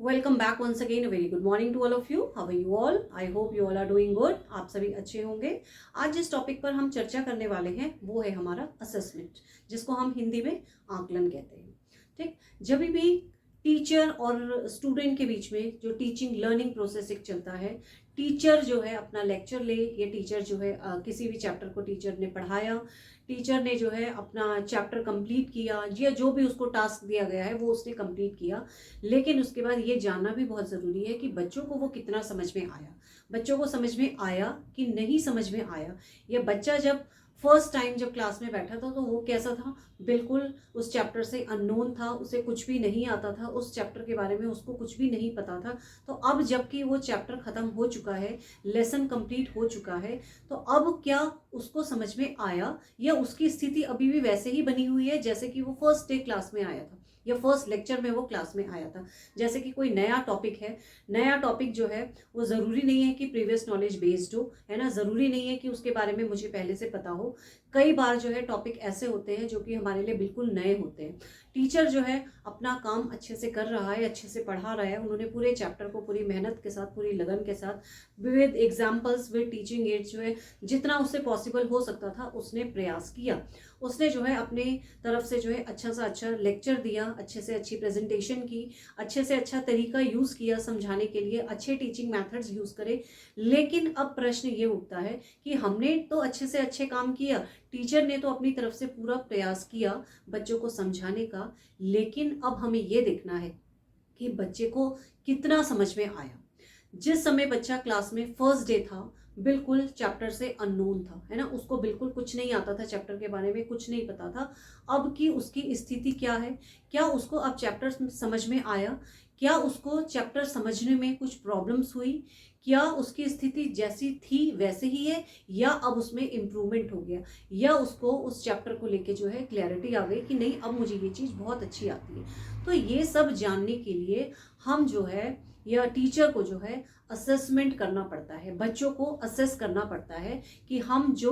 Welcome back once again. Very good morning to all of you. How are you all? I hope you all are doing good. आप सभी अच्छे होंगे। आज जिस topic पर हम चर्चा करने वाले हैं वो है हमारा असेसमेंट, जिसको हम हिंदी में आकलन कहते हैं। ठीक, जब भी टीचर और स्टूडेंट के बीच में जो टीचिंग लर्निंग प्रोसेस एक चलता है, टीचर जो है अपना लेक्चर ले, या टीचर जो है किसी भी चैप्टर को टीचर ने पढ़ाया, टीचर ने जो है अपना चैप्टर कंप्लीट किया, या जो भी उसको टास्क दिया गया है वो उसने कंप्लीट किया। लेकिन उसके बाद ये जानना भी बहुत ज़रूरी है कि बच्चों को वो कितना समझ में आया, बच्चों को समझ में आया कि नहीं समझ में आया। या बच्चा जब फर्स्ट टाइम जब क्लास में बैठा था तो वो कैसा था, बिल्कुल उस चैप्टर से अननोन था, उसे कुछ भी नहीं आता था, उस चैप्टर के बारे में उसको कुछ भी नहीं पता था। तो अब जबकि वो चैप्टर ख़त्म हो चुका है, लेसन कंप्लीट हो चुका है, तो अब क्या उसको समझ में आया, या उसकी स्थिति अभी भी वैसे ही बनी हुई है जैसे कि वो फर्स्ट डे क्लास में आया था या फर्स्ट लेक्चर में वो क्लास में आया था। जैसे कि कोई नया टॉपिक है, नया टॉपिक जो है वो ज़रूरी नहीं है कि प्रीवियस नॉलेज बेस्ड हो, है ना, ज़रूरी नहीं है कि उसके बारे में मुझे पहले से पता हो। कई बार जो है टॉपिक ऐसे होते हैं जो कि हमारे लिए बिल्कुल नए होते हैं। टीचर जो है अपना काम अच्छे से कर रहा है, अच्छे से पढ़ा रहा है, उन्होंने पूरे चैप्टर को पूरी मेहनत के साथ, पूरी लगन के साथ, with examples, with teaching ads जो है जितना उससे पॉसिबल हो सकता था उसने प्रयास किया। उसने जो है अपने तरफ से जो है अच्छा सा अच्छा लेक्चर दिया, अच्छे से अच्छी प्रेजेंटेशन की, अच्छे से अच्छा तरीका यूज़ किया समझाने के लिए, अच्छे टीचिंग मेथड्स यूज़ करे। लेकिन अब प्रश्न ये उठता है कि हमने तो अच्छे से अच्छे काम किया, टीचर ने तो अपनी तरफ से पूरा प्रयास किया बच्चों को समझाने का, लेकिन अब हमें ये देखना है कि बच्चे को कितना समझ में आया। जिस समय बच्चा क्लास में फर्स्ट डे था, बिल्कुल चैप्टर से अननोन था, है ना, उसको बिल्कुल कुछ नहीं आता था, चैप्टर के बारे में कुछ नहीं पता था। अब की उसकी स्थिति क्या है? क्या उसको अब चैप्टर समझ में आया? क्या उसको चैप्टर समझने में कुछ प्रॉब्लम्स हुई? क्या उसकी स्थिति जैसी थी वैसे ही है, या अब उसमें इम्प्रूवमेंट हो गया, या उसको उस चैप्टर को लेके जो है क्लैरिटी आ गई कि नहीं, अब मुझे ये चीज़ बहुत अच्छी आती है। तो ये सब जानने के लिए हम जो है, या टीचर को जो है असेसमेंट करना पड़ता है, बच्चों को असेस करना पड़ता है कि हम जो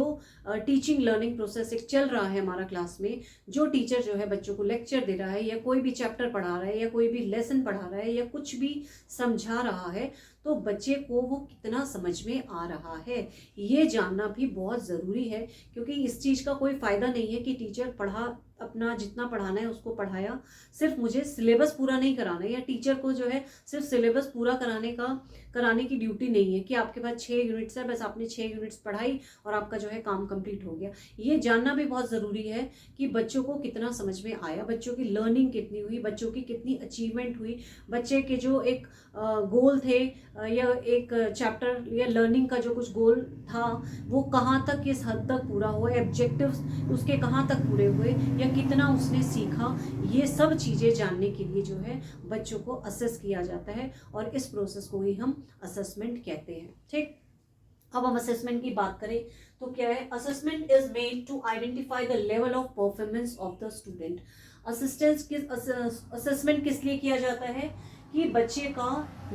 टीचिंग लर्निंग प्रोसेस एक चल रहा है हमारा क्लास में, जो टीचर जो है बच्चों को लेक्चर दे रहा है, या कोई भी चैप्टर पढ़ा रहा है, या कोई भी लेसन पढ़ा रहा है, या कुछ भी समझा रहा है, तो बच्चे को वो कितना समझ में आ रहा है, ये जानना भी बहुत ज़रूरी है। क्योंकि इस चीज़ का कोई फ़ायदा नहीं है कि टीचर पढ़ा, अपना जितना पढ़ाना है उसको पढ़ाया, सिर्फ मुझे सिलेबस पूरा नहीं कराना है, या टीचर को जो है सिर्फ सिलेबस पूरा कराने की ड्यूटी नहीं है कि आपके पास 6 यूनिट्स है, बस आपने 6 यूनिट्स पढ़ाई और आपका जो है काम कंप्लीट हो गया। ये जानना भी बहुत ज़रूरी है कि बच्चों को कितना समझ में आया, बच्चों की लर्निंग कितनी हुई, बच्चों की कितनी अचीवमेंट हुई, बच्चे के जो एक गोल थे, या एक चैप्टर या लर्निंग का जो कुछ गोल था वो कहाँ तक, किस हद तक पूरा हुआ, ऑब्जेक्टिव्स उसके कहाँ तक पूरे हुए, या कितना उसने सीखा। ये सब चीज़ें जानने के लिए जो है बच्चों को असेस किया जाता है, और इस प्रोसेस को ही हम असेसमेंट कहते हैं। ठीक, अब हम असेसमेंट की बात करें तो क्या है, assessment is made to identify the level of performance of the student. Assessment किस लिए किया जाता है? कि बच्चे का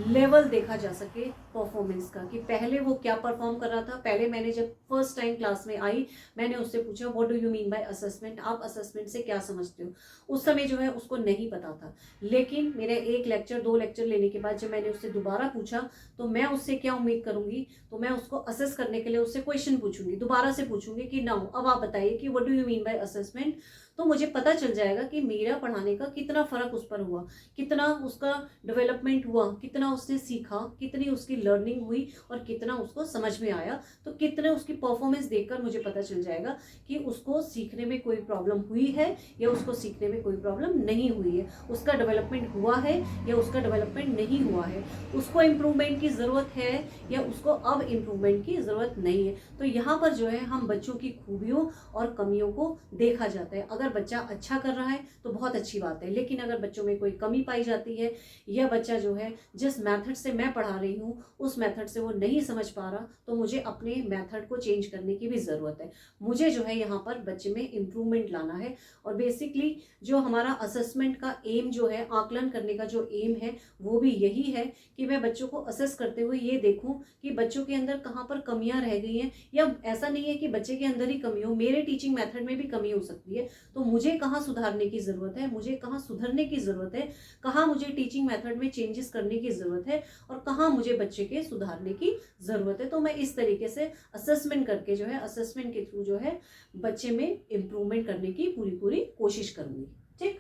लेवल देखा जा सके परफॉर्मेंस का, कि पहले वो क्या परफॉर्म कर रहा था। पहले मैंने जब फर्स्ट टाइम क्लास में आई, मैंने उससे पूछा what do you mean by assessment, आप असेसमेंट से क्या समझते हो। उस समय जो है उसको नहीं पता था, लेकिन मेरे एक लेक्चर, 2 लेक्चर लेने के बाद जब मैंने उससे दोबारा पूछा, तो मैं उससे क्या उम्मीद करूंगी, तो मैं उसको असेस करने के लिए उससे क्वेश्चन पूछूंगी, दोबारा से पूछूंगी कि नाउ अब आप बताइए कि what do you mean by assessment. तो मुझे पता चल जाएगा कि मेरा पढ़ाने का कितना फर्क उस पर हुआ, कितना उसका डेवलपमेंट हुआ, कितना उसने सीखा, कितनी उसकी लर्निंग हुई, और कितना उसको समझ में आया। तो कितने उसकी परफॉर्मेंस देखकर मुझे पता चल जाएगा कि उसको सीखने में कोई प्रॉब्लम हुई है, या उसको सीखने में कोई प्रॉब्लम नहीं हुई है, उसका डेवलपमेंट हुआ है या उसका डेवलपमेंट नहीं हुआ है, उसको इम्प्रूवमेंट की ज़रूरत है या उसको अब इम्प्रूवमेंट की ज़रूरत नहीं है। तो यहाँ पर जो है हम बच्चों की खूबियों और कमियों को देखा जाता है। अगर बच्चा अच्छा कर रहा है तो बहुत अच्छी बात है, लेकिन अगर बच्चों में कोई कमी पाई जाती है, या बच्चा जो है जिस मेथड से मैं पढ़ा रही हूँ उस मेथड से वो नहीं समझ पा रहा, तो मुझे अपने मेथड को चेंज करने की भी ज़रूरत है। मुझे जो है यहाँ पर बच्चे में इम्प्रूवमेंट लाना है। और बेसिकली जो हमारा असेसमेंट का एम जो है, आकलन करने का जो एम है, वो भी यही है कि मैं बच्चों को असेस करते हुए ये देखूं कि बच्चों के अंदर कहाँ पर कमियां रह गई हैं। या ऐसा नहीं है कि बच्चे के अंदर ही कमी हो, मेरे टीचिंग मेथड में भी कमी हो सकती है, तो मुझे कहाँ सुधारने की ज़रूरत है, मुझे कहाँ सुधरने की ज़रूरत है, कहाँ मुझे टीचिंग मेथड में चेंजेस करने की ज़रूरत है और कहाँ मुझे बच्चे के सुधारने की ज़रूरत है। तो मैं इस तरीके से असेसमेंट करके जो है, असेसमेंट के थ्रू जो है बच्चे में इम्प्रूवमेंट करने की पूरी पूरी कोशिश करूँगी। ठीक।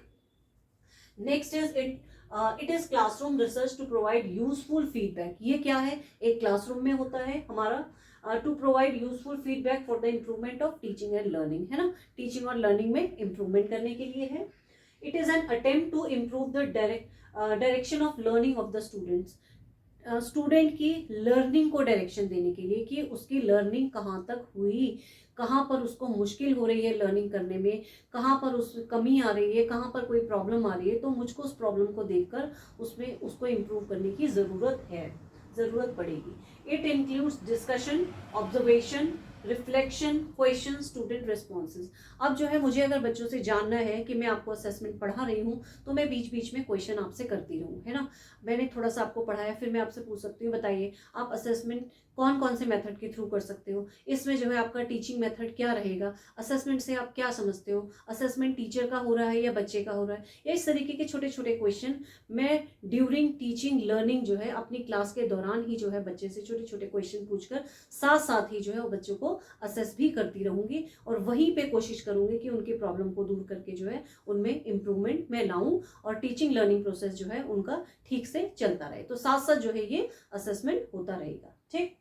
Next is it is classroom research to provide useful feedback. ये क्या है, एक क्लासरूम में होता है हमारा to provide useful feedback for the improvement of teaching and learning, है ना, टीचिंग और लर्निंग में इम्प्रूवमेंट करने के लिए है। It is an attempt to improve the direction of learning of the students. Student की लर्निंग को डायरेक्शन देने के लिए कि उसकी लर्निंग कहाँ तक हुई, कहाँ पर उसको मुश्किल हो रही है लर्निंग करने में, कहाँ पर उस कमी आ रही है, कहाँ पर कोई प्रॉब्लम आ रही है, तो मुझको उस प्रॉब्लम को देखकर उसमें उसको इम्प्रूव करने की ज़रूरत पड़ेगी। It includes discussion, observation, reflection, question, student responses. अब जो है मुझे अगर बच्चों से जानना है कि मैं आपको असेसमेंट पढ़ा रही हूँ तो मैं बीच बीच में क्वेश्चन आपसे करती रहूँ, है ना। मैंने थोड़ा सा आपको पढ़ाया, फिर मैं आपसे पूछ सकती हूँ बताइए आप असेसमेंट कौन कौन से मेथड के थ्रू कर सकते हो, इसमें जो है आपका टीचिंग मेथड क्या रहेगा, असेसमेंट से आप क्या समझते हो, असेसमेंट टीचर का हो रहा है या बच्चे का हो रहा है, या इस तरीके के छोटे छोटे क्वेश्चन मैं ड्यूरिंग टीचिंग लर्निंग जो है अपनी क्लास के दौरान ही जो है बच्चे से छोटे छोटे क्वेश्चन पूछकर साथ साथ ही जो है वो बच्चों को असेस भी करती रहूंगी और वहीं पे कोशिश करूंगी कि उनकी प्रॉब्लम को दूर करके जो है उनमें इम्प्रूवमेंट मैं लाऊं और टीचिंग लर्निंग प्रोसेस जो है उनका ठीक से चलता रहे। तो साथ साथ जो है ये असेसमेंट होता रहेगा। ठीक।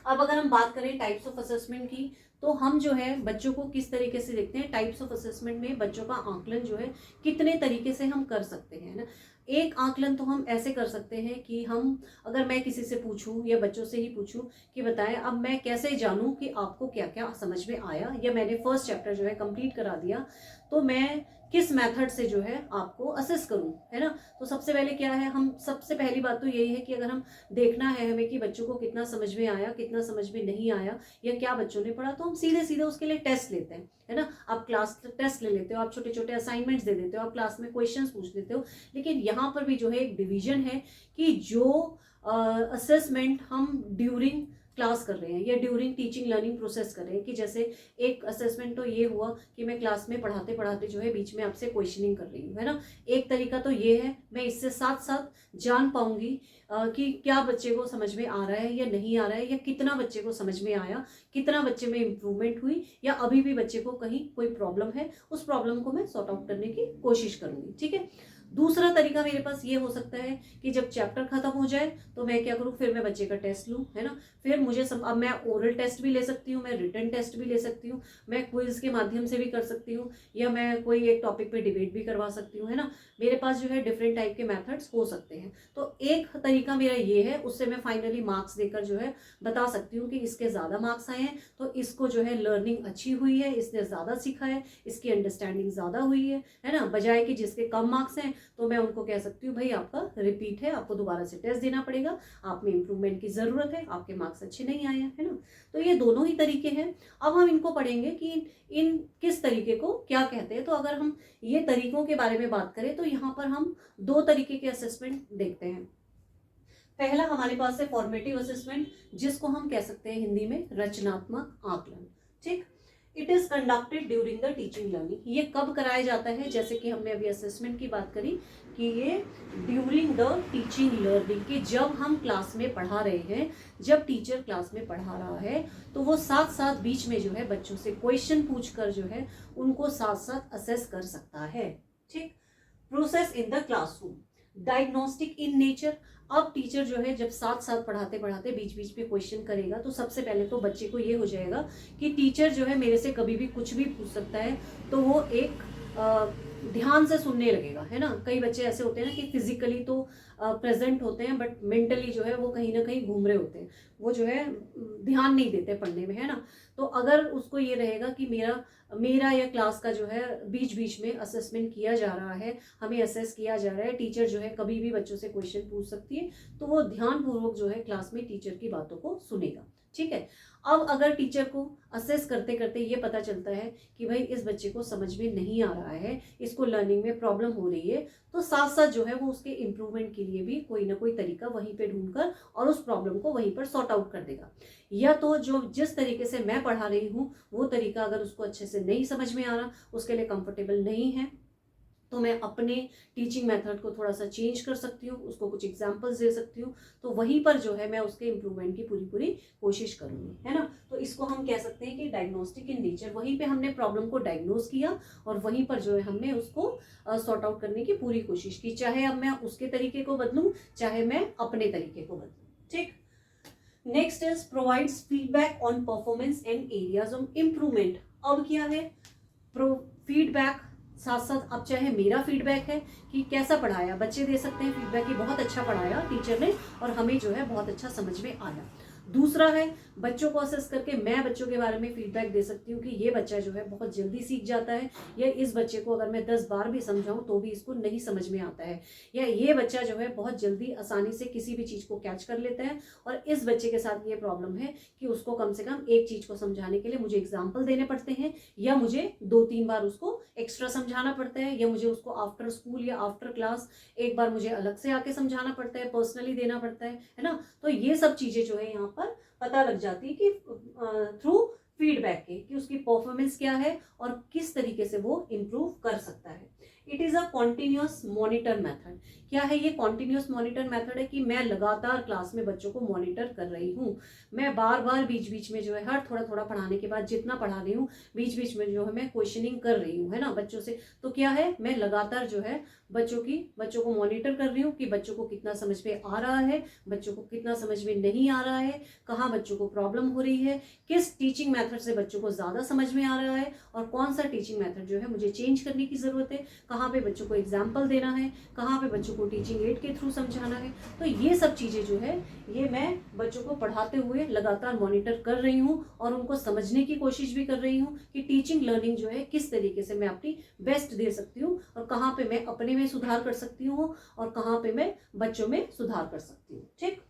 अब अगर हम बात करें टाइप्स ऑफ असेसमेंट की, तो हम जो है बच्चों को किस तरीके से देखते हैं, टाइप्स ऑफ असेसमेंट में बच्चों का आकलन जो है कितने तरीके से हम कर सकते हैं ना। एक आकलन तो हम ऐसे कर सकते हैं कि हम, अगर मैं किसी से पूछूं या बच्चों से ही पूछूं कि बताएं अब मैं कैसे जानूं कि आपको क्या क्या समझ में आया या मैंने फर्स्ट चैप्टर जो है कंप्लीट करा दिया, तो मैं किस मेथड से जो है आपको असेस करूं, है ना। तो सबसे पहले क्या है, हम सबसे पहली बात तो यही है कि अगर हम देखना है हमें कि बच्चों को कितना समझ में आया, कितना समझ में नहीं आया या क्या बच्चों ने पढ़ा, तो हम सीधे सीधे उसके लिए टेस्ट लेते हैं, है ना। आप क्लास टेस्ट ले लेते हो, आप छोटे छोटे असाइनमेंट्स दे देते हो, आप क्लास में क्वेश्चंस पूछ लेते हो। लेकिन यहाँ पर भी जो है एक डिवीजन है कि जो असेसमेंट हम ड्यूरिंग क्लास कर रहे हैं या ड्यूरिंग टीचिंग लर्निंग प्रोसेस कर रहे हैं, कि जैसे एक असेसमेंट तो ये हुआ कि मैं क्लास में पढ़ाते पढ़ाते जो है बीच में आपसे क्वेश्चनिंग कर रही हूँ, है ना। एक तरीका तो ये है, मैं इससे साथ साथ जान पाऊंगी कि क्या बच्चे को समझ में आ रहा है या नहीं आ रहा है, या कितना बच्चे को समझ में आया, कितना बच्चे में इम्प्रूवमेंट हुई, या अभी भी बच्चे को कहीं कोई प्रॉब्लम है, उस प्रॉब्लम को मैं सॉर्ट आउट करने की कोशिश करूंगी। ठीक है। दूसरा तरीका मेरे पास ये हो सकता है कि जब चैप्टर खत्म हो जाए तो मैं क्या करूं, फिर मैं बच्चे का टेस्ट लूं, है ना। फिर मुझे अब मैं ओरल टेस्ट भी ले सकती हूँ, मैं रिटन टेस्ट भी ले सकती हूँ, मैं क्विज के माध्यम से भी कर सकती हूँ, या मैं कोई एक टॉपिक पे डिबेट भी करवा सकती हूँ, है ना। मेरे पास जो है डिफरेंट टाइप के मेथड्स हो सकते हैं। तो एक तरीका मेरा ये है, उससे मैं फाइनली मार्क्स देकर जो है बता सकती हूँ कि इसके ज़्यादा मार्क्स आए हैं तो इसको जो है लर्निंग अच्छी हुई है, इसने ज़्यादा सीखा है, इसकी अंडरस्टैंडिंग ज़्यादा हुई है ना। बजाय कि जिसके कम मार्क्स हैं तो मैं उनको कह सकती हूँ भाई आपका रिपीट है, आपको दोबारा से टेस्ट देना पड़ेगा, आप में इंप्रूवमेंट की ज़रूरत है, आपके मार्क्स अच्छे नहीं आए हैं, है ना। तो ये दोनों ही तरीके हैं। अब हम इनको पढ़ेंगे कि इन किस तरीके को क्या कहते हैं। तो अगर हम ये तरीकों के बारे में बात करें तो यहाँ पर हम दो तरीके के असेसमेंट देखते हैं। पहला हमारे पास है फॉर्मेटिव असेसमेंट, जिसको हम कह सकते हैं हिंदी में रचनात्मक आकलन। ठीक। It is conducted during the teaching learning. ये कब कराया जाता है, जैसे कि हमने अभी असेसमेंट की बात करी कि ये ड्यूरिंग द टीचिंग लर्निंग, कि जब हम क्लास में पढ़ा रहे हैं, जब टीचर क्लास में पढ़ा रहा है तो वो साथ साथ बीच में जो है बच्चों से क्वेश्चन पूछकर जो है उनको साथ साथ असेस कर सकता है। ठीक। Process in the classroom, diagnostic in nature. अब टीचर जो है जब साथ साथ पढ़ाते पढ़ाते बीच बीच में क्वेश्चन करेगा तो सबसे पहले तो बच्चे को ये हो जाएगा कि टीचर जो है मेरे से कभी भी कुछ भी पूछ सकता है, तो वो एक ध्यान से सुनने लगेगा, है ना। कई बच्चे ऐसे होते हैं ना कि फिजिकली तो प्रेजेंट होते हैं बट मेंटली जो है वो कहीं ना कहीं घूम रहे होते हैं, वो जो है ध्यान नहीं देते पढ़ने में, है ना। तो अगर उसको ये रहेगा कि मेरा या क्लास का जो है बीच बीच में असेसमेंट किया जा रहा है, हमें असेस किया जा रहा है, टीचर जो है कभी भी बच्चों से क्वेश्चन पूछ सकती है, तो वो ध्यानपूर्वक जो है क्लास में टीचर की बातों को सुनेगा। ठीक है। अब अगर टीचर को असेस करते करते ये पता चलता है कि भाई इस बच्चे को समझ में नहीं आ रहा है, इसको लर्निंग में प्रॉब्लम हो रही है, तो साथ साथ जो है वो उसके इम्प्रूवमेंट के लिए भी कोई ना कोई तरीका वहीं पे ढूंढकर और उस प्रॉब्लम को वहीं पर सॉर्ट आउट कर देगा। या तो जो जिस तरीके से मैं पढ़ा रही हूँ वो तरीका अगर उसको अच्छे से नहीं समझ में आ रहा, उसके लिए कंफर्टेबल नहीं है, तो मैं अपने टीचिंग मेथड को थोड़ा सा चेंज कर सकती हूँ, उसको कुछ एग्जांपल्स दे सकती हूँ, तो वहीं पर जो है मैं उसके इम्प्रूवमेंट की पूरी पूरी कोशिश करूँगी, है ना। तो इसको हम कह सकते हैं कि डायग्नोस्टिक इन नेचर, वहीं पे हमने प्रॉब्लम को डायग्नोज किया और वहीं पर जो है हमने उसको सॉर्ट आउट करने की पूरी कोशिश की, चाहे अब मैं उसके तरीके को बदलूँ, चाहे मैं अपने तरीके को बदलूँ। ठीक। Next is provides feedback on performance and areas of improvement. अब क्या है, फीडबैक साथ साथ अब चाहे मेरा फीडबैक है कि कैसा पढ़ाया, बच्चे दे सकते हैं फीडबैक कि बहुत अच्छा पढ़ाया टीचर ने और हमें जो है बहुत अच्छा समझ में आया। दूसरा है बच्चों को असेस करके मैं बच्चों के बारे में फीडबैक दे सकती हूँ कि ये बच्चा जो है बहुत जल्दी सीख जाता है, या इस बच्चे को अगर मैं 10 बार भी समझाऊं तो भी इसको नहीं समझ में आता है, या ये बच्चा जो है बहुत जल्दी आसानी से किसी भी चीज़ को कैच कर लेता है, और इस बच्चे के साथ ये प्रॉब्लम है कि उसको कम से कम एक चीज़ को समझाने के लिए मुझे एग्जाम्पल देने पड़ते हैं, या मुझे 2-3 बार उसको एक्स्ट्रा समझाना पड़ता है, या मुझे उसको आफ्टर स्कूल या आफ्टर क्लास एक बार मुझे अलग से आके समझाना पड़ता है, पर्सनली देना पड़ता है ना। तो ये सब चीज़ें जो है यहाँ पर पता लग जाती है कि थ्रू फीडबैक के कि उसकी परफॉर्मेंस क्या है और किस तरीके से वो इम्प्रूव कर सकता है। It is a continuous monitor method. क्या है ये कॉन्टिन्यूस मॉनिटर मेथड है कि मैं लगातार क्लास में बच्चों को मॉनिटर कर रही हूँ, मैं बार बार बीच बीच में जो है हर थोड़ा थोड़ा पढ़ाने के बाद जितना पढ़ा रही हूँ बीच बीच में जो है मैं क्वेश्चनिंग कर रही हूँ, है ना, बच्चों से। तो क्या है, मैं लगातार जो है बच्चों को मॉनिटर कर रही हूँ कि बच्चों को कितना समझ में आ रहा है, बच्चों को कितना समझ में नहीं आ रहा है, कहाँ बच्चों को प्रॉब्लम हो रही है, किस टीचिंग मेथड से बच्चों को ज़्यादा समझ में आ रहा है और कौन सा टीचिंग मेथड जो है मुझे चेंज करने की ज़रूरत है, कहाँ पे बच्चों को एग्जाम्पल देना है, कहाँ पे बच्चों को टीचिंग एड के थ्रू समझाना है। तो ये सब चीज़ें जो है ये मैं बच्चों को पढ़ाते हुए लगातार मॉनिटर कर रही हूँ और उनको समझने की कोशिश भी कर रही हूँ कि टीचिंग लर्निंग जो है किस तरीके से मैं अपनी बेस्ट दे सकती हूँ और कहाँ पे मैं अपने में सुधार कर सकती हूँ और कहाँ पे मैं बच्चों में सुधार कर सकती हूँ। ठीक।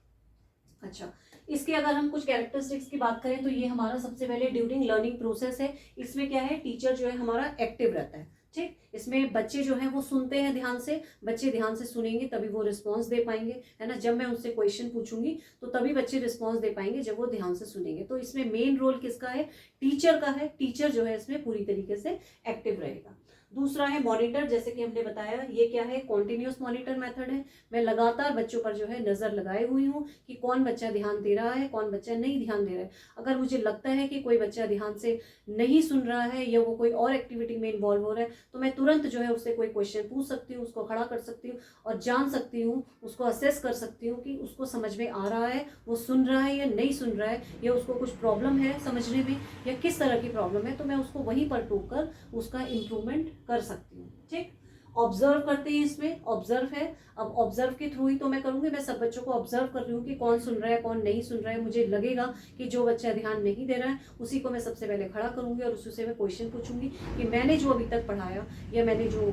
अच्छा, इसके अगर हम कुछ कैरेक्टरिस्टिक्स की बात करें तो ये हमारा सबसे पहले ड्यूरिंग लर्निंग प्रोसेस है। इसमें क्या है, टीचर जो है हमारा एक्टिव रहता है। ठीक। इसमें बच्चे जो हैं वो सुनते हैं ध्यान से, बच्चे ध्यान से सुनेंगे तभी वो रिस्पॉन्स दे पाएंगे, है ना। जब मैं उनसे क्वेश्चन पूछूंगी तो तभी बच्चे रिस्पॉन्स दे पाएंगे जब वो ध्यान से सुनेंगे। तो इसमें मेन रोल किसका है, टीचर का है। टीचर जो है इसमें पूरी तरीके से एक्टिव रहेगा। दूसरा है मॉनिटर, जैसे कि हमने बताया ये क्या है, कॉन्टिन्यूस मॉनिटर मेथड है। मैं लगातार बच्चों पर जो है नजर लगाए हुई हूँ कि कौन बच्चा ध्यान दे रहा है, कौन बच्चा नहीं ध्यान दे रहा है। अगर मुझे लगता है कि कोई बच्चा ध्यान से नहीं सुन रहा है या वो कोई और एक्टिविटी में इन्वॉल्व हो रहा है तो मैं तुरंत जो है उससे कोई क्वेश्चन पूछ सकती हूँ, उसको खड़ा कर सकती हूँ और जान सकती हूँ, उसको असेस कर सकती हूँ कि उसको समझ में आ रहा है, वो सुन रहा है या नहीं सुन रहा है, या उसको कुछ प्रॉब्लम है समझने में या किस तरह की प्रॉब्लम है, तो मैं उसको वहीं पर टोक कर उसका इम्प्रूवमेंट कर सकती हूँ। ठीक। ऑब्जर्व करते हैं, इसमें ऑब्जर्व है। अब ऑब्जर्व के थ्रू ही तो मैं करूंगी, मैं सब बच्चों को ऑब्जर्व कर रही हूँ कि कौन सुन रहा है कौन नहीं सुन रहा है। मुझे लगेगा कि जो बच्चा ध्यान नहीं दे रहा है उसी को मैं सबसे पहले खड़ा करूंगी और उससे मैं क्वेश्चन पूछूंगी कि मैंने जो अभी तक पढ़ाया या मैंने जो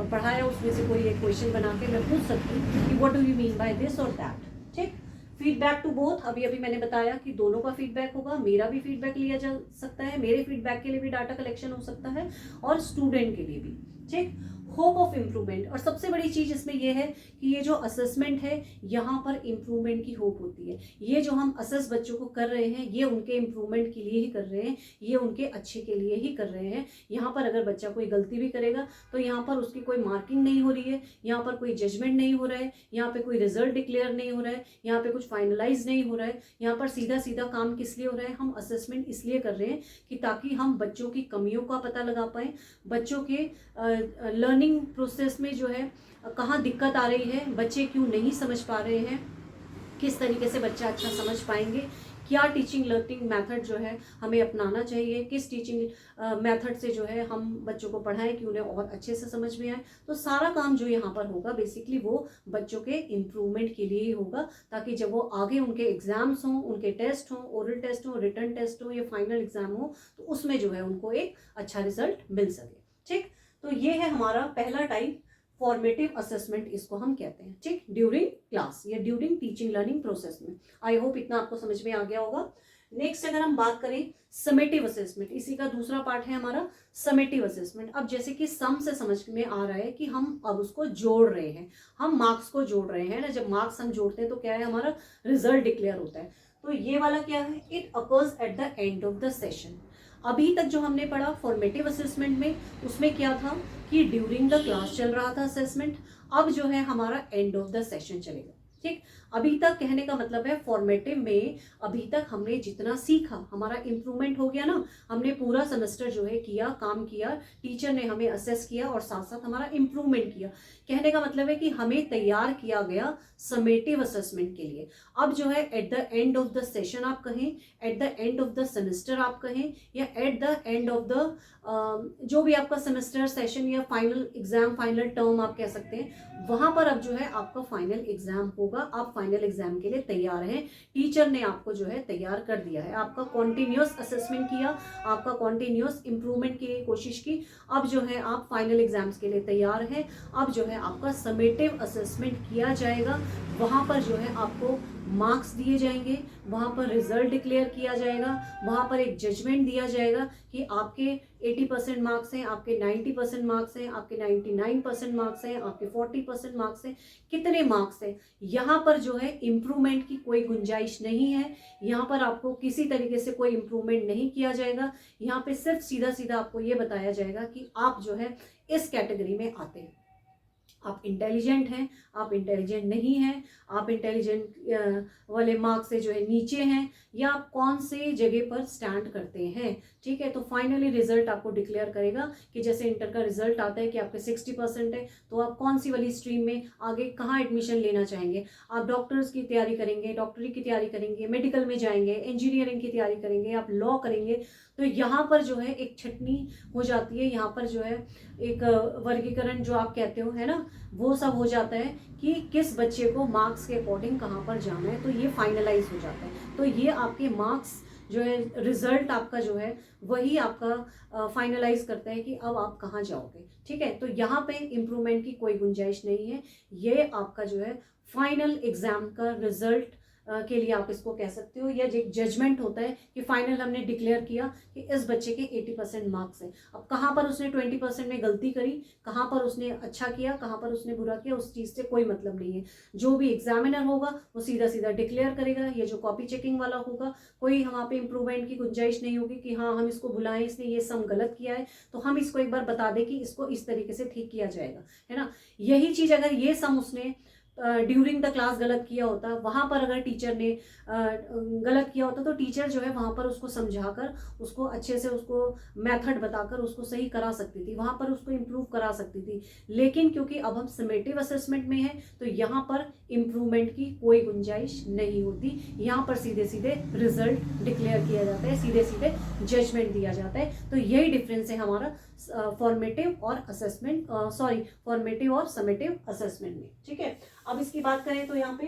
पढ़ाया उसमें से कोई एक क्वेश्चन बना के मैं पूछ सकती हूँ कि what do you mean by this और दैट। ठीक। फीडबैक टू बोथ, अभी अभी मैंने बताया कि दोनों का फीडबैक होगा, मेरा भी फीडबैक लिया जा सकता है, मेरे फीडबैक के लिए भी डाटा कलेक्शन हो सकता है और स्टूडेंट के लिए भी। ठीक। होप ऑफ इम्प्रूवमेंट, और सबसे बड़ी चीज इसमें यह है कि ये जो असेसमेंट है यहाँ पर इम्प्रूवमेंट की होप होती है। ये जो हम असेस बच्चों को कर रहे हैं ये उनके इम्प्रूवमेंट के लिए ही कर रहे हैं, ये उनके अच्छे के लिए ही कर रहे हैं। यहाँ पर अगर बच्चा कोई गलती भी करेगा तो यहाँ पर उसकी कोई मार्किंग नहीं हो रही है, यहाँ पर कोई जजमेंट नहीं हो रहा है, यहाँ पे कोई रिजल्ट डिक्लेयर नहीं हो रहा है, यहाँ पे कुछ फाइनलाइज नहीं हो रहा है। यहाँ पर सीधा सीधा काम किस लिए हो रहा है, हम असेसमेंट इसलिए कर रहे हैं कि ताकि हम बच्चों की कमियों का पता लगा पाएं, बच्चों के लर्निंग प्रोसेस में जो है कहाँ दिक्कत आ रही है, बच्चे क्यों नहीं समझ पा रहे हैं, किस तरीके से बच्चा अच्छा समझ पाएंगे, क्या टीचिंग लर्निंग मेथड जो है हमें अपनाना चाहिए, किस टीचिंग मेथड से जो है हम बच्चों को पढ़ाएं कि उन्हें और अच्छे से समझ में आए। तो सारा काम जो यहाँ पर होगा बेसिकली वो बच्चों के इम्प्रूवमेंट के लिए ही होगा, ताकि जब वो आगे उनके एग्जाम्स हों, उनके टेस्ट हों, ओरल टेस्ट हो, रिटन टेस्ट हो या फाइनल एग्जाम हो, तो उसमें जो है उनको एक अच्छा रिजल्ट मिल सके। ठीक। तो ये है हमारा पहला टाइप, फॉर्मेटिव असेसमेंट इसको हम कहते हैं। ठीक, ड्यूरिंग क्लास या ड्यूरिंग टीचिंग लर्निंग प्रोसेस में। आई होप इतना आपको समझ में आ गया होगा। नेक्स्ट अगर हम बात करें समेटिव असेसमेंट, इसी का दूसरा पार्ट है हमारा समेटिव असेसमेंट। अब जैसे कि सम से समझ में आ रहा है कि हम अब उसको जोड़ रहे हैं, हम मार्क्स को जोड़ रहे हैं ना, जब मार्क्स हम जोड़ते हैं तो क्या है, हमारा रिजल्ट डिक्लेयर होता है। तो ये वाला क्या है, it occurs at the end of the session. अभी तक जो हमने पढ़ा फॉर्मेटिव असेसमेंट में, उसमें क्या था कि ड्यूरिंग द क्लास चल रहा था असेसमेंट, अब जो है हमारा एंड ऑफ द सेशन चलेगा। ठीक, अभी तक कहने का मतलब है फॉर्मेटिव में अभी तक हमने जितना सीखा हमारा इंप्रूवमेंट हो गया ना, हमने पूरा सेमेस्टर जो है किया, काम किया, टीचर ने हमें असेस किया और साथ साथ हमारा इंप्रूवमेंट किया। कहने का मतलब है कि हमें तैयार किया गया समेटिव असेसमेंट के लिए। अब जो है at the end of the session आप कहें, eight the end of the semester आप कहें, या eight the end of the जो भी आपका सेमेस्टर सेशन या फाइनल एग्जाम, फाइनल टर्म आप कह सकते हैं, वहां पर अब जो है आपका फाइनल एग्जाम होगा। आप फाइनल एग्जाम के लिए तैयार हैं, टीचर ने आपको जो है तैयार कर दिया है, आपका कॉन्टिन्यूअस असेसमेंट किया, आपका कॉन्टिन्यूअस इंप्रूवमेंट की कोशिश की। अब जो है आप फाइनल एग्जाम्स के लिए तैयार हैं। अब जो है आपका समेटिव असेसमेंट किया जाएगा, वहां पर जो है आपको मार्क्स दिए जाएंगे, वहां पर रिजल्ट डिक्लेयर किया जाएगा, वहां पर एक जजमेंट दिया जाएगा कि आपके 80% मार्क्स हैं, आपके 90% मार्क्स हैं, आपके 99% मार्क्स हैं, आपके 40% मार्क्स हैं, कितने मार्क्स हैं। यहाँ पर जो है इम्प्रूवमेंट की कोई गुंजाइश नहीं है, यहाँ पर आपको किसी तरीके से कोई इम्प्रूवमेंट नहीं किया जाएगा। यहाँ पे सिर्फ सीधा सीधा आपको ये बताया जाएगा कि आप जो है इस कैटेगरी में आते हैं, आप इंटेलिजेंट हैं, आप इंटेलिजेंट नहीं हैं, आप इंटेलिजेंट वाले मार्क्स से जो है नीचे हैं, या आप कौन से जगह पर स्टैंड करते हैं। ठीक है, तो फाइनली रिजल्ट आपको डिक्लेयर करेगा कि जैसे इंटर का रिजल्ट आता है कि आपके 60% है, तो आप कौन सी वाली स्ट्रीम में आगे कहाँ एडमिशन लेना चाहेंगे। आप डॉक्टर्स की तैयारी करेंगे, डॉक्टरी की तैयारी करेंगे, मेडिकल में जाएंगे, इंजीनियरिंग की तैयारी करेंगे, आप लॉ करेंगे। तो यहाँ पर जो है एक छटनी हो जाती है, यहाँ पर जो है एक वर्गीकरण जो आप कहते हो है ना, वो सब हो जाता है कि किस बच्चे को मार्क्स के अकॉर्डिंग कहाँ पर जाना है। तो ये फाइनलाइज हो जाता है, तो ये आपके मार्क्स जो है, रिजल्ट आपका जो है वही आपका फाइनलाइज करता है कि अब आप कहाँ जाओगे। ठीक है, तो यहाँ पे इम्प्रूवमेंट की कोई गुंजाइश नहीं है, ये आपका जो है फाइनल एग्जाम का रिजल्ट के लिए आप इसको कह सकते हो, या एक जजमेंट होता है कि फाइनल हमने डिक्लेयर किया कि इस बच्चे के 80% मार्क्स हैं। अब कहाँ पर उसने 20% में गलती करी, कहाँ पर उसने अच्छा किया, कहाँ पर उसने बुरा किया, उस चीज़ से कोई मतलब नहीं है। जो भी एग्जामिनर होगा वो सीधा सीधा डिक्लेयर करेगा। ये जो कॉपी चेकिंग वाला होगा, कोई वहाँ पे इम्प्रूवमेंट की गुंजाइश नहीं होगी कि हाँ हम इसको भुलाएं, इसने ये सम गलत किया है तो हम इसको एक बार बता दें कि इसको इस तरीके से ठीक किया जाएगा, है ना। यही चीज़ अगर ये सम उसने ड्यूरिंग द क्लास गलत किया होता, वहाँ पर अगर टीचर ने गलत किया होता, तो टीचर जो है वहाँ पर उसको समझाकर, उसको अच्छे से उसको मेथड बताकर उसको सही करा सकती थी, वहाँ पर उसको इम्प्रूव करा सकती थी। लेकिन क्योंकि अब हम समेटिव असेसमेंट में हैं, तो यहाँ पर इम्प्रूवमेंट की कोई गुंजाइश नहीं होती। यहाँ पर सीधे सीधे रिजल्ट डिक्लेयर किया जाता है, सीधे सीधे जजमेंट दिया जाता है। तो यही डिफरेंस है हमारा फॉर्मेटिव और असेसमेंट, फॉर्मेटिव और समेटिव असेसमेंट में। ठीक है, अब इसकी बात करें तो यहाँ पे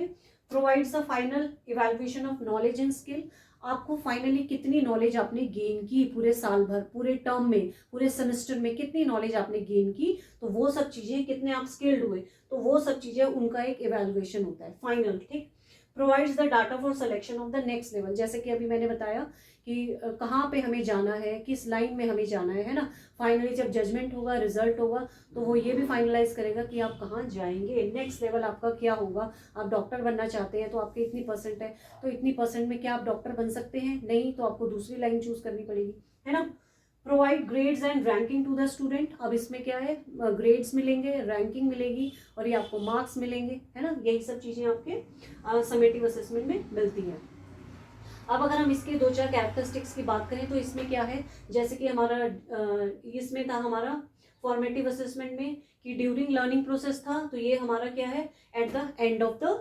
provides a final evaluation of knowledge and skill. आपको फाइनली कितनी नॉलेज आपने गेन की पूरे साल भर, पूरे टर्म में, पूरे सेमेस्टर में कितनी नॉलेज आपने गेन की, तो वो सब चीजें, कितने आप स्किल्ड हुए, तो वो सब चीजें उनका एक इवैल्यूएशन होता है फाइनल। ठीक, provides the data for selection of the next level. जैसे कि अभी मैंने बताया कि कहाँ पे हमें जाना है, किस लाइन में हमें जाना है ना। फाइनली जब जजमेंट होगा, रिजल्ट होगा, तो वो ये भी फाइनलाइज करेगा कि आप कहाँ जाएंगे, नेक्स्ट लेवल आपका क्या होगा। आप डॉक्टर बनना चाहते हैं तो आपके इतनी परसेंट है, तो इतनी परसेंट में क्या आप डॉक्टर बन सकते हैं, नहीं, तो आपको दूसरी लाइन चूज करनी पड़ेगी, है ना। Provide grades and ranking to the student. अब इसमें क्या है, ग्रेड्स मिलेंगे, रैंकिंग मिलेगी और ये आपको मार्क्स मिलेंगे, है ना। यही सब चीजें आपके समेटिव असेसमेंट में मिलती हैं। अब अगर हम इसके दो चार कैरेक्टरिस्टिक्स की बात करें तो इसमें क्या है, जैसे कि हमारा इसमें था हमारा फॉर्मेटिव असेसमेंट में कि ड्यूरिंग लर्निंग प्रोसेस था, तो ये हमारा क्या है, at the end of the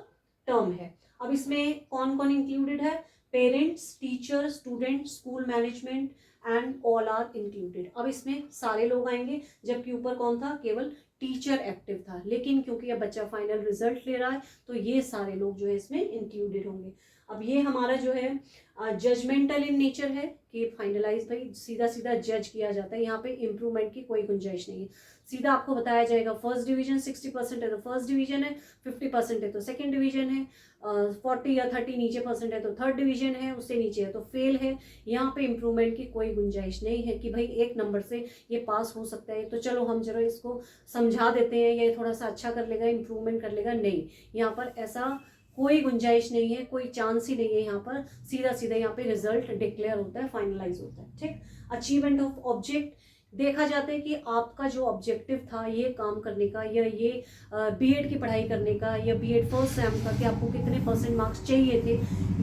term है। अब इसमें कौन कौन इंक्लूडेड है, parents, teacher, student, school management and all are included. अब इसमें सारे लोग आएंगे, जबकि ऊपर कौन था, केवल टीचर एक्टिव था। लेकिन क्योंकि अब बच्चा फाइनल रिजल्ट ले रहा है, तो ये सारे लोग जो है इसमें इंक्लूडेड होंगे। अब ये हमारा जो है जजमेंटल इन नेचर है कि फाइनलाइज भाई सीधा सीधा जज किया जाता है, यहाँ पे इम्प्रूवमेंट की कोई गुंजाइश नहीं है। सीधा आपको बताया जाएगा फर्स्ट डिवीजन 60% है तो फर्स्ट डिवीजन है, 50% है तो सेकंड डिवीजन है, 40 या 30 नीचे परसेंट है तो थर्ड डिवीजन है, उससे नीचे है तो फेल है। यहाँ पे इम्प्रूवमेंट की कोई गुंजाइश नहीं है कि भाई एक नंबर से ये पास हो सकता है तो चलो हम जरा इसको समझा देते हैं, ये थोड़ा सा अच्छा कर लेगा, इम्प्रूवमेंट कर लेगा। नहीं, यहाँ पर ऐसा कोई गुंजाइश नहीं है, कोई चांस ही नहीं है। यहाँ पर सीधा सीधा यहाँ पे रिजल्ट डिक्लेयर होता है, फाइनलाइज होता है। ठीक, अचीवमेंट ऑफ ऑब्जेक्ट देखा जाता है कि आपका जो ऑब्जेक्टिव था ये काम करने का या ये बीएड की पढ़ाई करने का या बीएड फर्स्ट सेम का, कि आपको कितने परसेंट मार्क्स चाहिए थे,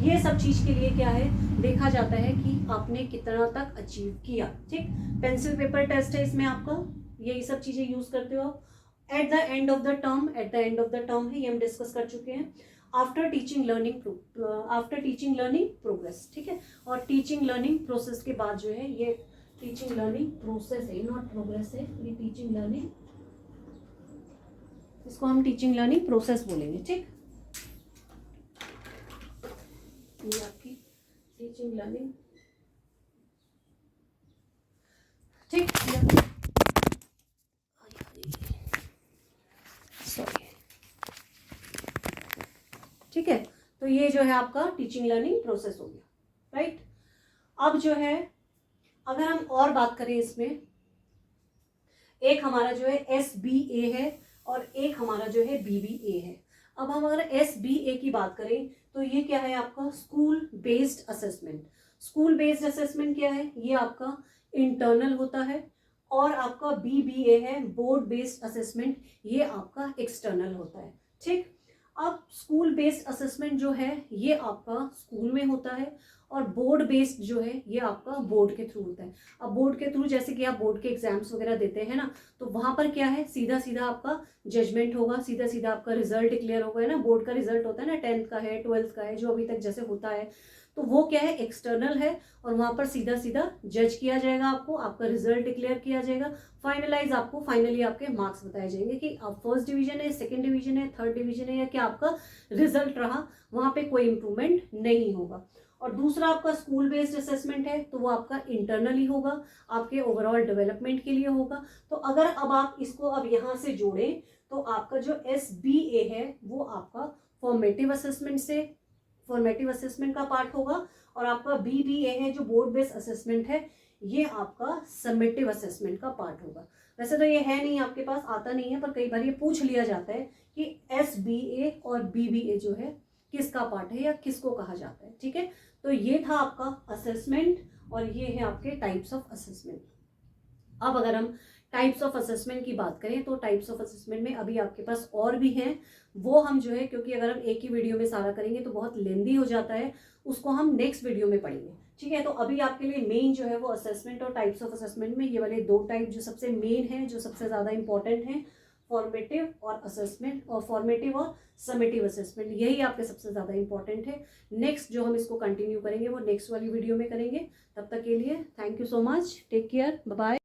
ये सब चीज़ के लिए क्या है देखा जाता है कि आपने कितना तक अचीव किया। ठीक, पेंसिल पेपर टेस्ट है इसमें आपका, यही सब चीज़ें यूज़ करते हो आप। Eight the end of the term, eight the end of the term है, ये हम डिस्कस कर चुके हैं। आफ्टर टीचिंग लर्निंग प्रोग्रेस, ठीक है। और टीचिंग लर्निंग प्रोसेस के बाद जो है ये टीचिंग लर्निंग प्रोसेस है, नॉट प्रोग्रेस है, ये टीचिंग लर्निंग, इसको हम टीचिंग लर्निंग प्रोसेस बोलेंगे। ठीक, ये आपकी टीचिंग लर्निंग, ठीक, सॉरी, ठीक है। तो ये जो है आपका टीचिंग लर्निंग प्रोसेस हो गया, राइट। अब जो है अगर हम और बात करें इसमें, एक हमारा जो है SBA है और एक हमारा जो है BBA है। अब हम अगर SBA की बात करें तो ये क्या है आपका school based assessment. School based assessment क्या है, ये आपका इंटरनल होता है। और आपका BBA है बोर्ड बेस्ड असेसमेंट, ये आपका एक्सटर्नल होता है। ठीक, अब स्कूल बेस्ड असेसमेंट जो है ये आपका स्कूल में होता है और बोर्ड बेस्ड जो है ये आपका बोर्ड के थ्रू होता है। अब बोर्ड के थ्रू जैसे कि आप बोर्ड के एग्जाम्स वगैरह देते हैं ना, तो वहां पर क्या है सीधा सीधा आपका जजमेंट होगा, सीधा सीधा आपका रिजल्ट डिक्लेयर होगा, है ना। बोर्ड का रिजल्ट होता है ना, 10th का है, 12th का है, जो अभी तक जैसे होता है, तो वो क्या है एक्सटर्नल है और वहां पर सीधा सीधा जज किया जाएगा आपको, आपका रिजल्ट डिक्लेयर किया जाएगा, फाइनलाइज आपको फाइनली आपके मार्क्स बताए जाएंगे कि आप फर्स्ट डिवीजन है, सेकंड डिवीजन है, थर्ड डिवीजन है, या क्या आपका रिजल्ट रहा। वहां पे कोई इंप्रूवमेंट नहीं होगा। और दूसरा आपका स्कूल बेस्ड असेसमेंट है तो वो आपका इंटरनली होगा, आपके ओवरऑल डेवलपमेंट के लिए होगा। तो अगर अब आप इसको अब यहाँ से जोड़ें तो आपका जो SBA है वो आपका फॉर्मेटिव असेसमेंट का पार्ट होगा और आपका BBA है जो बोर्ड बेस्ड असेसमेंट है, ये आपका समेटिव असेसमेंट का पार्ट होगा। वैसे तो ये है नहीं आपके पास, आता नहीं है, पर कई बार ये पूछ लिया जाता है कि SBA और BBA जो है किसका पार्ट है या किसको कहा जाता है। ठीक है, तो ये था आपका असेसमेंट और ये है आपके टाइप्स ऑफ असेसमेंट। अब अगर हम टाइप्स ऑफ असेसमेंट की बात करें तो टाइप्स ऑफ असेसमेंट में अभी आपके पास और भी हैं, वो हम जो है, क्योंकि अगर हम एक ही वीडियो में सारा करेंगे तो बहुत लेंदी हो जाता है, उसको हम नेक्स्ट वीडियो में पढ़ेंगे। ठीक है, तो अभी आपके लिए मेन जो है वो असेसमेंट और टाइप्स ऑफ असेसमेंट में ये वाले दो टाइप जो सबसे मेन है, जो सबसे ज़्यादा इंपॉर्टेंट है, फॉर्मेटिव और असेसमेंट, और फॉर्मेटिव और समेटिव असेसमेंट, यही आपके सबसे ज़्यादा इंपॉर्टेंट है। नेक्स्ट जो हम इसको कंटिन्यू करेंगे वो नेक्स्ट वाली वीडियो में करेंगे। तब तक के लिए thank you so much, take care, bye bye.